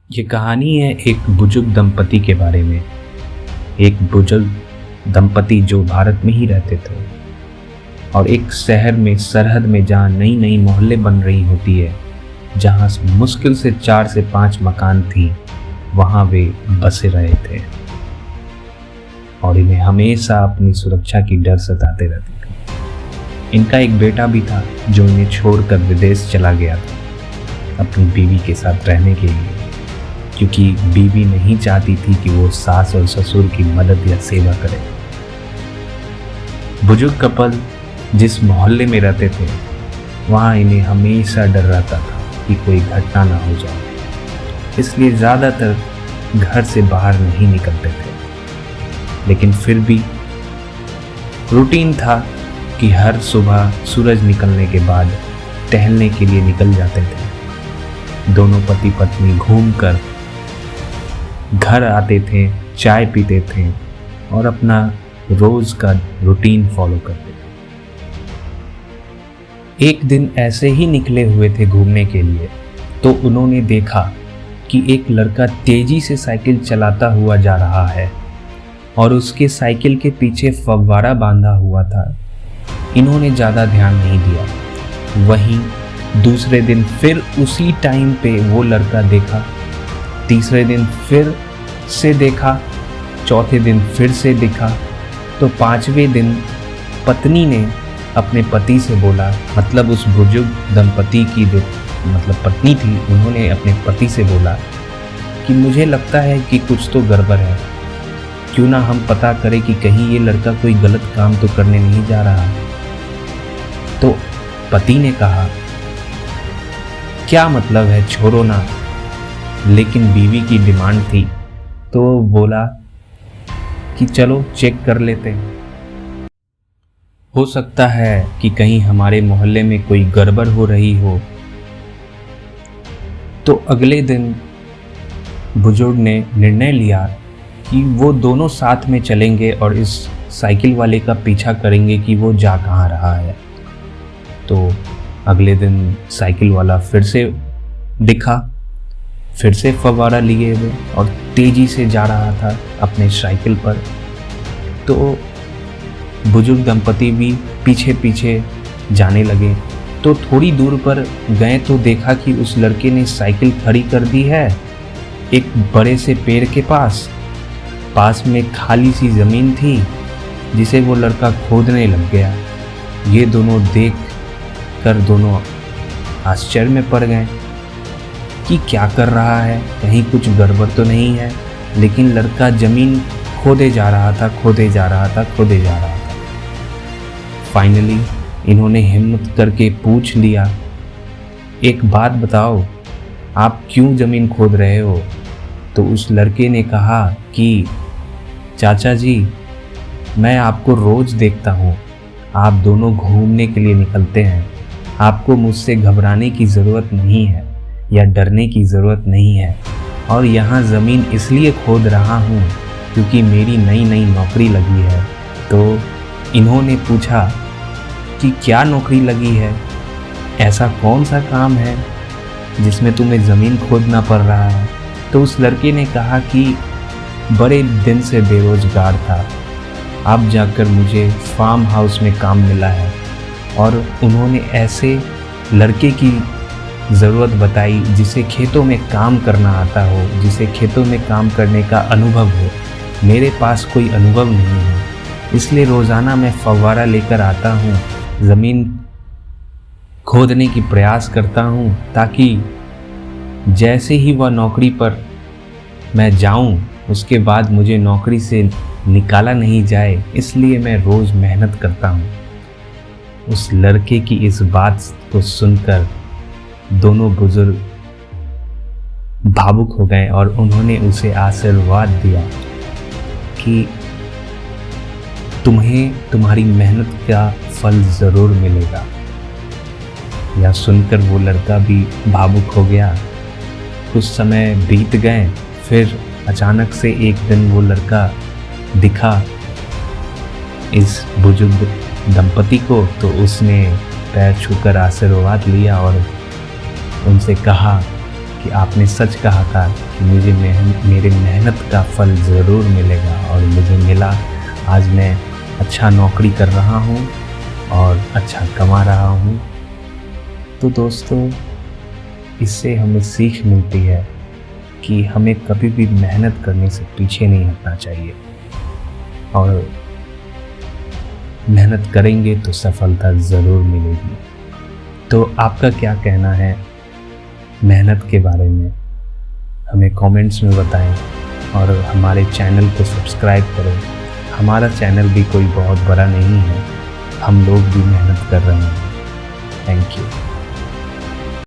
ये कहानी है एक बुजुर्ग दंपति के बारे में। एक बुजुर्ग दंपति जो भारत में ही रहते थे और एक शहर में सरहद में जहाँ नई नई मोहल्ले बन रही होती है, जहाँ मुश्किल से 4 से 5 मकान थी, वहाँ वे बसे रहे थे और इन्हें हमेशा अपनी सुरक्षा की डर सताते रहती थी। इनका एक बेटा भी था जो इन्हें छोड़कर विदेश चला गया था अपनी बीवी के साथ रहने के लिए, क्योंकि बीवी नहीं चाहती थी कि वो सास और ससुर की मदद या सेवा करे। बुजुर्ग कपल जिस मोहल्ले में रहते थे, वहाँ इन्हें हमेशा डर रहता था कि कोई घटना ना हो जाए, इसलिए ज़्यादातर घर से बाहर नहीं निकलते थे। लेकिन फिर भी रूटीन था कि हर सुबह सूरज निकलने के बाद टहलने के लिए निकल जाते थे। दोनों पति पत्नी घूमकर घर आते थे, चाय पीते थे और अपना रोज का रूटीन फॉलो करते थे। एक दिन ऐसे ही निकले हुए थे घूमने के लिए, तो उन्होंने देखा कि एक लड़का तेजी से साइकिल चलाता हुआ जा रहा है और उसके साइकिल के पीछे फव्वारा बांधा हुआ था। इन्होंने ज़्यादा ध्यान नहीं दिया। वहीं दूसरे दिन फिर उसी टाइम पे वो लड़का देखा, तीसरे दिन फिर से देखा, चौथे दिन फिर से दिखा, तो 5वें दिन पत्नी ने अपने पति से बोला, मतलब उस बुजुर्ग दंपति की जो पत्नी थी, उन्होंने अपने पति से बोला कि मुझे लगता है कि कुछ तो गड़बड़ है, क्यों ना हम पता करें कि कहीं ये लड़का कोई गलत काम तो करने नहीं जा रहा। तो पति ने कहा, क्या मतलब है, छोड़ो ना। लेकिन बीवी की डिमांड थी, तो बोला कि चलो चेक कर लेते हैं, हो सकता है कि कहीं हमारे मोहल्ले में कोई गड़बड़ हो रही हो। तो अगले दिन बुजुर्ग ने निर्णय लिया कि वो दोनों साथ में चलेंगे और इस साइकिल वाले का पीछा करेंगे कि वो जा कहाँ रहा है। तो अगले दिन साइकिल वाला फिर से दिखा, फिर से फव्वारा लिए हुए और तेजी से जा रहा था अपने साइकिल पर। तो बुजुर्ग दंपति भी पीछे पीछे जाने लगे। तो थोड़ी दूर पर गए तो देखा कि उस लड़के ने साइकिल खड़ी कर दी है एक बड़े से पेड़ के पास में खाली सी ज़मीन थी, जिसे वो लड़का खोदने लग गया। ये दोनों देख कर दोनों आश्चर्य में पड़ गए कि क्या कर रहा है, कहीं कुछ गड़बड़ तो नहीं है। लेकिन लड़का ज़मीन खोदे जा रहा था। फाइनली इन्होंने हिम्मत करके पूछ लिया, एक बात बताओ, आप क्यों ज़मीन खोद रहे हो? तो उस लड़के ने कहा कि चाचा जी, मैं आपको रोज़ देखता हूँ, आप दोनों घूमने के लिए निकलते हैं, आपको मुझसे घबराने की ज़रूरत नहीं है या डरने की ज़रूरत नहीं है। और यहाँ ज़मीन इसलिए खोद रहा हूँ क्योंकि मेरी नई नौकरी लगी है। तो इन्होंने पूछा कि क्या नौकरी लगी है, ऐसा कौन सा काम है जिसमें तुम्हें ज़मीन खोदना पड़ रहा है? तो उस लड़के ने कहा कि बड़े दिन से बेरोज़गार था, अब जाकर मुझे फार्म हाउस में काम मिला है। और उन्होंने ऐसे लड़के की ज़रूरत बताई जिसे खेतों में काम करना आता हो, जिसे खेतों में काम करने का अनुभव हो। मेरे पास कोई अनुभव नहीं है, इसलिए रोज़ाना मैं फव्वारा लेकर आता हूँ, ज़मीन खोदने की प्रयास करता हूँ, ताकि जैसे ही वह नौकरी पर मैं जाऊँ, उसके बाद मुझे नौकरी से निकाला नहीं जाए, इसलिए मैं रोज़ मेहनत करता हूँ। उस लड़के की इस बात को सुनकर दोनों बुजुर्ग भावुक हो गए और उन्होंने उसे आशीर्वाद दिया कि तुम्हें तुम्हारी मेहनत का फल ज़रूर मिलेगा। यह सुनकर वो लड़का भी भावुक हो गया। कुछ समय बीत गए, फिर अचानक से एक दिन वो लड़का दिखा इस बुजुर्ग दंपति को, तो उसने पैर छूकर आशीर्वाद लिया और उनसे कहा कि आपने सच कहा था कि मुझे मेरे मेहनत का फल ज़रूर मिलेगा, और मुझे मिला। आज मैं अच्छा नौकरी कर रहा हूँ और अच्छा कमा रहा हूँ। तो दोस्तों, इससे हमें सीख मिलती है कि हमें कभी भी मेहनत करने से पीछे नहीं हटना चाहिए, और मेहनत करेंगे तो सफलता ज़रूर मिलेगी। तो आपका क्या कहना है मेहनत के बारे में, हमें कमेंट्स में बताएं, और हमारे चैनल को सब्सक्राइब करें। हमारा चैनल भी कोई बहुत बड़ा नहीं है, हम लोग भी मेहनत कर रहे हैं। Thank you.